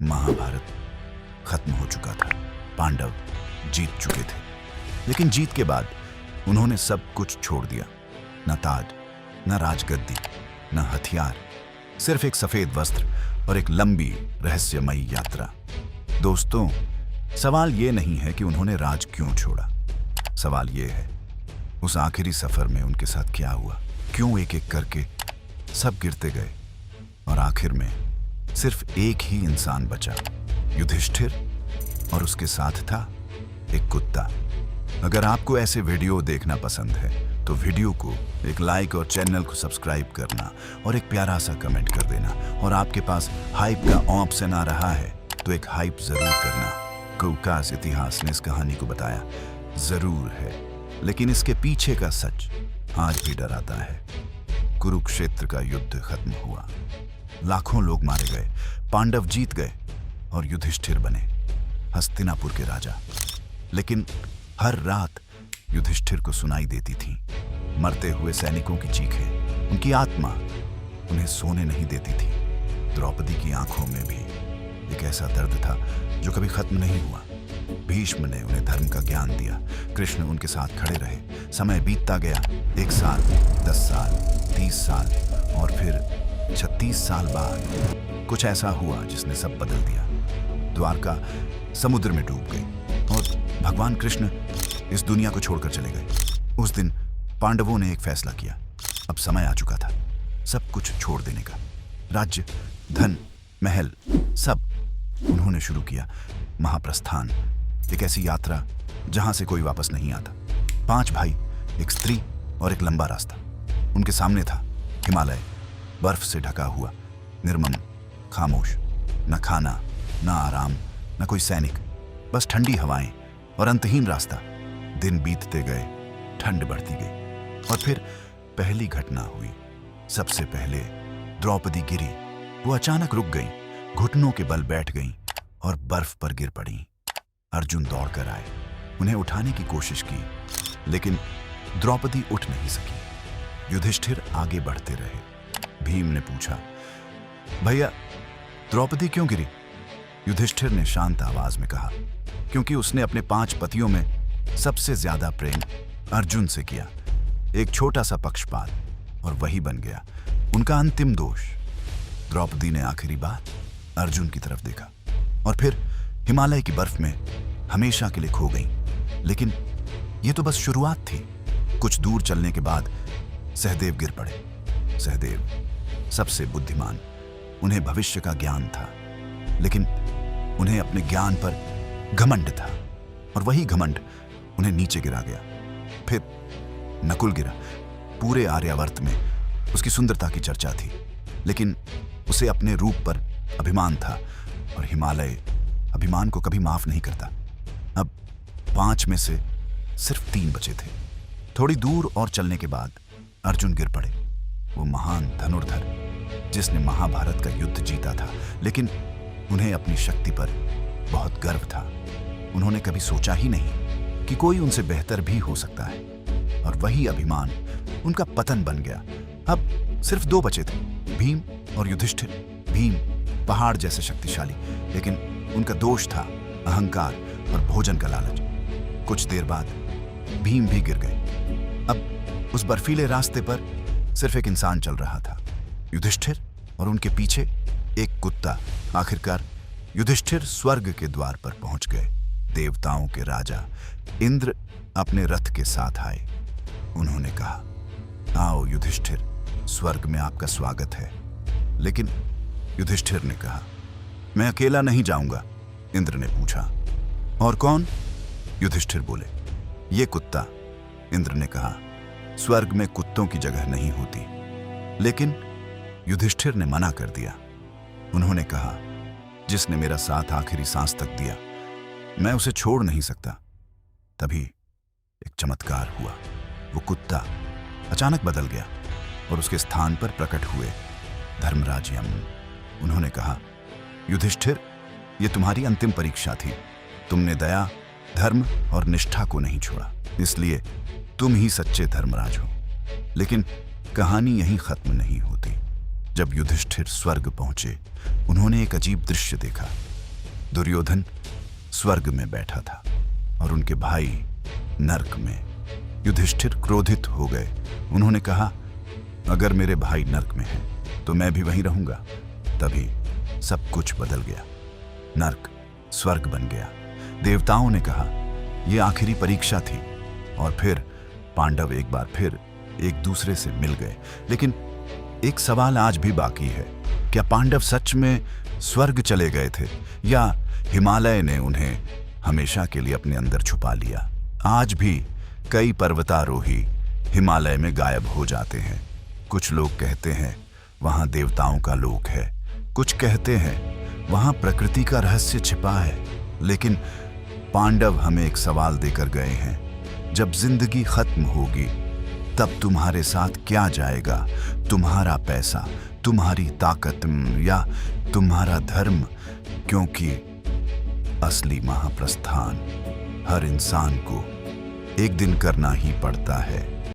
महाभारत खत्म हो चुका था। पांडव जीत चुके थे, लेकिन जीत के बाद उन्होंने सब कुछ छोड़ दिया। न ताज, न राजगद्दी, न हथियार, सिर्फ एक सफेद वस्त्र और एक लंबी रहस्यमयी यात्रा। दोस्तों, सवाल ये नहीं है कि उन्होंने राज क्यों छोड़ा। सवाल ये है, उस आखिरी सफर में उनके साथ क्या हुआ। क्यों एक एक करके सब गिरते गए और आखिर में सिर्फ एक ही इंसान बचा, युधिष्ठिर, और उसके साथ था एक कुत्ता। अगर आपको ऐसे वीडियो देखना पसंद है तो वीडियो को एक लाइक और चैनल को सब्सक्राइब करना और एक प्यारा सा कमेंट कर देना। और आपके पास हाइप का ऑप्शन आ रहा है तो एक हाइप जरूर करना। कौकास इतिहास ने इस कहानी को बताया जरूर है, लेकिन इसके पीछे का सच आज भी डराता है। कुरुक्षेत्र का युद्ध खत्म हुआ, लाखों लोग मारे गए, पांडव जीत गए और युधिष्ठिर बने हस्तिनापुर के राजा। लेकिन हर रात युधिष्ठिर को सुनाई देती थी मरते हुए सैनिकों की चीखें। उनकी आत्मा उन्हें सोने नहीं देती थी। द्रौपदी की आंखों में भी एक ऐसा दर्द था जो कभी खत्म नहीं हुआ। भीष्म ने उन्हें धर्म का ज्ञान दिया, कृष्ण उनके साथ खड़े रहे। समय बीतता गया, 1 साल, 10 साल, 30 साल और फिर 36 साल बाद कुछ ऐसा हुआ जिसने सब बदल दिया। द्वारका समुद्र में डूब गई और भगवान कृष्ण इस दुनिया को छोड़कर चले गए। उस दिन पांडवों ने एक फैसला किया। अब समय आ चुका था सब कुछ छोड़ देने का। राज्य, धन, महल, सब उन्होंने शुरू किया महाप्रस्थान, एक ऐसी यात्रा जहां से कोई वापस नहीं आता। 5 भाई, एक स्त्री और एक लंबा रास्ता। उनके सामने था हिमालय, बर्फ से ढका हुआ, निर्मम, खामोश, न खाना, न आराम, न कोई सैनिक, बस ठंडी हवाएं और अंतहीन रास्ता। दिन बीतते गए, ठंड बढ़ती गई और फिर पहली घटना हुई। सबसे पहले द्रौपदी गिरी। वो अचानक रुक गई, घुटनों के बल बैठ गईं और बर्फ पर गिर पड़ी। अर्जुन दौड़कर आए, उन्हें उठाने की कोशिश की, लेकिन द्रौपदी उठ नहीं सकी। युधिष्ठिर आगे बढ़ते रहे। भीम ने पूछा, भैया द्रौपदी क्यों गिरी? युधिष्ठिर ने शांत आवाज में कहा, क्योंकि उसने अपने 5 पतियों में सबसे ज्यादा प्रेम अर्जुन से किया। एक छोटा सा पक्षपात और वही बन गया उनका अंतिम दोष। द्रौपदी ने आखिरी बार अर्जुन की तरफ देखा और फिर हिमालय की बर्फ में हमेशा के लिए खो गई। लेकिन यह तो बस शुरुआत थी। कुछ दूर चलने के बाद सहदेव गिर पड़े। सहदेव सबसे बुद्धिमान, उन्हें भविष्य का ज्ञान था, लेकिन उन्हें अपने ज्ञान पर घमंड था और वही घमंड उन्हें नीचे गिरा गया। फिर नकुल गिरा। पूरे आर्यावर्त में उसकी सुंदरता की चर्चा थी, लेकिन उसे अपने रूप पर अभिमान था और हिमालय अभिमान को कभी माफ नहीं करता। अब 5 में से सिर्फ 3 बचे थे। थोड़ी दूर और चलने के बाद अर्जुन गिर पड़े। वो महान धनुर्धर जिसने महाभारत का युद्ध जीता था, लेकिन उन्हें अपनी शक्ति पर बहुत गर्व था। उन्होंने कभी सोचा ही नहीं कि कोई उनसे बेहतर भी हो सकता है, और वही अभिमान उनका पतन बन गया। अब सिर्फ 2 बचे थे, भीम और युधिष्ठिर। भीम पहाड़ जैसे शक्तिशाली, लेकिन उनका दोष था अहंकार और भोजन का लालच। कुछ देर बाद भीम भी गिर गए। अब उस बर्फीले रास्ते पर सिर्फ एक इंसान चल रहा था, युधिष्ठिर, और उनके पीछे एक कुत्ता। आखिरकार युधिष्ठिर स्वर्ग के द्वार पर पहुंच गए। देवताओं के राजा इंद्र अपने रथ के साथ आए। उन्होंने कहा, आओ युधिष्ठिर, स्वर्ग में आपका स्वागत है। लेकिन युधिष्ठिर ने कहा, मैं अकेला नहीं जाऊंगा। इंद्र ने पूछा, और कौन? युधिष्ठिर बोले, ये कुत्ता। इंद्र ने कहा, स्वर्ग में कुत्तों की जगह नहीं होती। लेकिन युधिष्ठिर ने मना कर दिया। उन्होंने कहा, जिसने मेरा साथ आखिरी सांस तक दिया, मैं उसे छोड़ नहीं सकता। तभी एक चमत्कार हुआ। वो कुत्ता अचानक बदल गया और उसके स्थान पर प्रकट हुए धर्मराज यम। उन्होंने कहा, युधिष्ठिर, ये तुम्हारी अंतिम परीक्षा थी। तुमने दया, धर्म और निष्ठा को नहीं छोड़ा, इसलिए तुम ही सच्चे धर्मराज हो। लेकिन कहानी यहीं खत्म नहीं होती। जब युधिष्ठिर स्वर्ग पहुंचे, उन्होंने एक अजीब दृश्य देखा। दुर्योधन स्वर्ग में बैठा था और उनके भाई नरक में। युधिष्ठिर क्रोधित हो गए। उन्होंने कहा, अगर मेरे भाई नरक में हैं तो मैं भी वहीं रहूंगा। तभी सब कुछ बदल गया। नरक स्वर्ग बन गया। देवताओं ने कहा, यह आखिरी परीक्षा थी। और फिर पांडव एक बार फिर एक दूसरे से मिल गए। लेकिन एक सवाल आज भी बाकी है, क्या पांडव सच में स्वर्ग चले गए थे या हिमालय ने उन्हें हमेशा के लिए अपने अंदर छुपा लिया? आज भी कई पर्वतारोही हिमालय में गायब हो जाते हैं। कुछ लोग कहते हैं वहां देवताओं का लोक है, कुछ कहते हैं वहां प्रकृति का रहस्य छिपा है। लेकिन पांडव हमें एक सवाल देकर गए हैं, जब जिंदगी खत्म होगी तब तुम्हारे साथ क्या जाएगा? तुम्हारा पैसा, तुम्हारी ताकत या तुम्हारा धर्म? क्योंकि असली महाप्रस्थान हर इंसान को एक दिन करना ही पड़ता है।